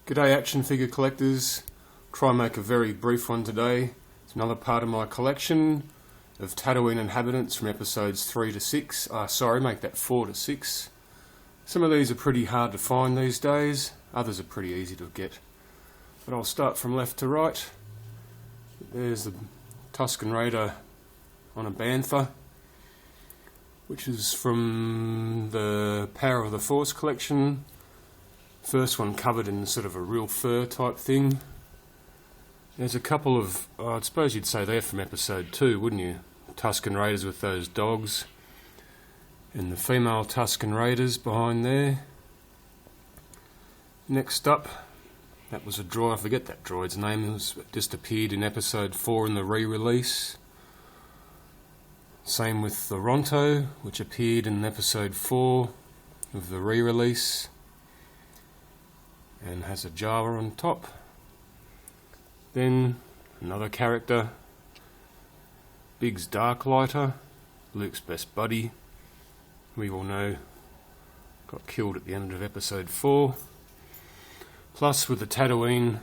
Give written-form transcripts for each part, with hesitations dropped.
G'day action figure collectors. Try and make a very brief one today. It's another part of my collection of Tatooine Inhabitants from episodes 3 to 6. Make that 4 to 6. Some of these are pretty hard to find these days, others are pretty easy to get. But I'll start from left to right. There's the Tusken Raider on a bantha, which is from the Power of the Force collection. First one covered in sort of a real fur type thing. There's a couple of, I suppose you'd say they're from episode 2, wouldn't you? Tusken Raiders with those dogs. And the female Tusken Raiders behind there. Next up, that was a droid, I forget that droid's name, it just appeared in episode 4 in the re-release. Same with the Ronto, which appeared in episode 4 of the re-release. And has a Jawa on top. Then another character, Biggs Darklighter, Luke's best buddy. We all know got killed at the end of episode 4. Plus with the Tatooine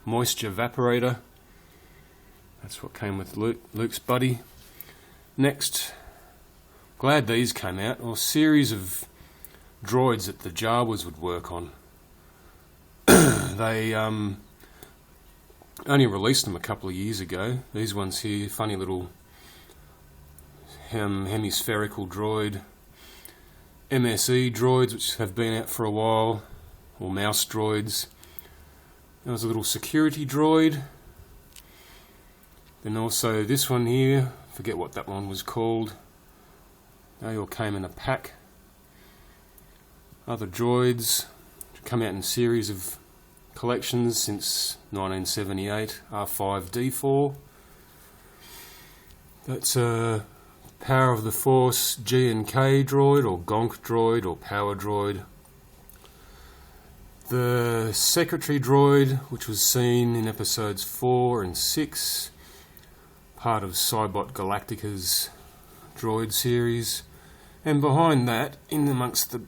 Moisture Evaporator. That's what came with Luke's buddy. Next, glad these came out, or series of droids that the Jawas would work on. They only released them a couple of years ago. These ones here, funny little hemispherical droid, MSE droids, which have been out for a while, or mouse droids. There was a little security droid. Then also this one here, forget what that one was called. They all came in a pack. Other droids come out in series of collections since 1978, R5-D4. That's a Power of the Force G&K droid, or Gonk droid, or Power droid. The Secretary droid, which was seen in episodes 4 and 6, part of Cybot Galactica's droid series. And behind that, in amongst the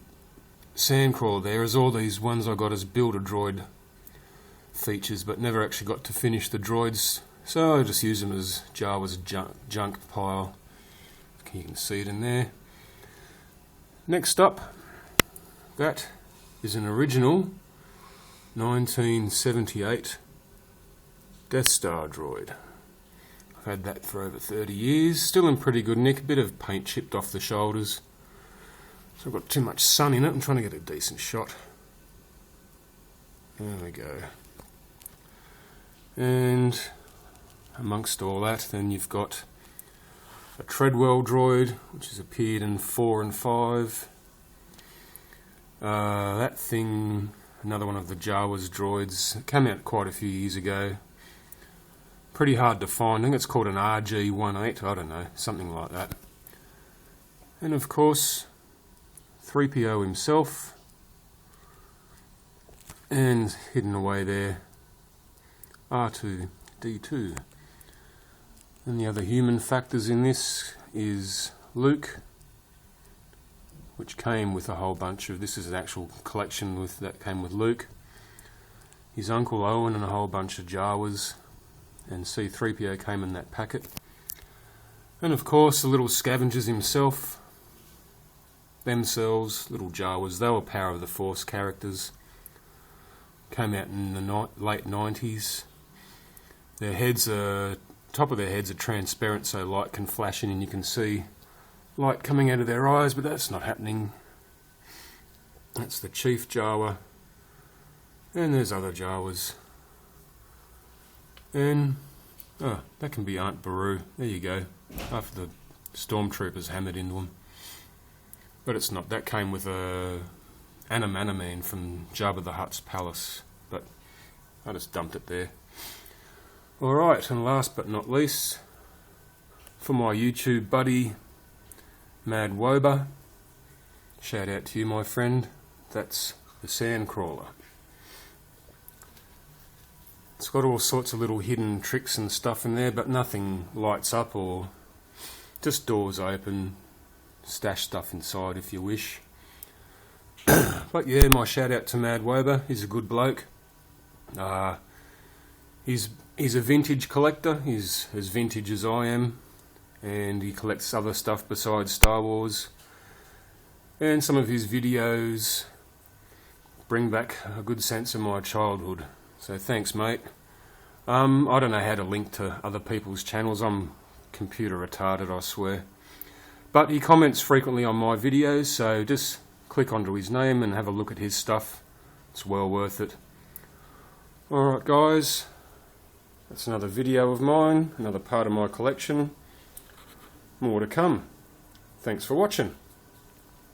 Sandcrawler there, is all these ones I got as Build-A-Droid features, but never actually got to finish the droids, so I just use them as Jawa's junk pile. You can see it in there. Next up, that is an original 1978 Death Star droid. I've had that for over 30 years, still in pretty good nick, a bit of paint chipped off the shoulders. So I've got too much sun in it, I'm trying to get a decent shot. There we go. And amongst all that, then you've got a Treadwell droid, which has appeared in 4 and 5. That thing, another one of the Jawa's droids, it came out quite a few years ago. Pretty hard to find, I think it's called an RG-18, I don't know, something like that. And of course, 3PO himself, and hidden away there, R2-D2. And the other human factors in this is Luke, which came with a whole bunch of, this is an actual collection that came with Luke, his Uncle Owen and a whole bunch of Jawas, and C-3PO came in that packet. And of course the little scavengers themselves, little Jawas, they were Power of the Force characters, came out in the late 90s. Their heads are, top of their heads are transparent, so light can flash in and you can see light coming out of their eyes, but that's not happening. That's the Chief Jawa, and there's other Jawas. And, that can be Aunt Beru, there you go, after the stormtroopers hammered into them. But it's not, that came with a Animaniman from Jabba the Hutt's palace, but I just dumped it there. Alright, and last but not least, for my YouTube buddy, MADDWOBA, shout out to you my friend, that's the Sandcrawler. It's got all sorts of little hidden tricks and stuff in there, but nothing lights up or just doors open, stash stuff inside if you wish. But yeah, my shout out to MADDWOBA, he's a good bloke. He's a vintage collector. He's as vintage as I am, and he collects other stuff besides Star Wars. And some of his videos bring back a good sense of my childhood. So thanks, mate. I don't know how to link to other people's channels. I'm computer retarded, I swear. But he comments frequently on my videos, so just click onto his name and have a look at his stuff. It's well worth it. Alright guys, that's another video of mine, another part of my collection. More to come. Thanks for watching.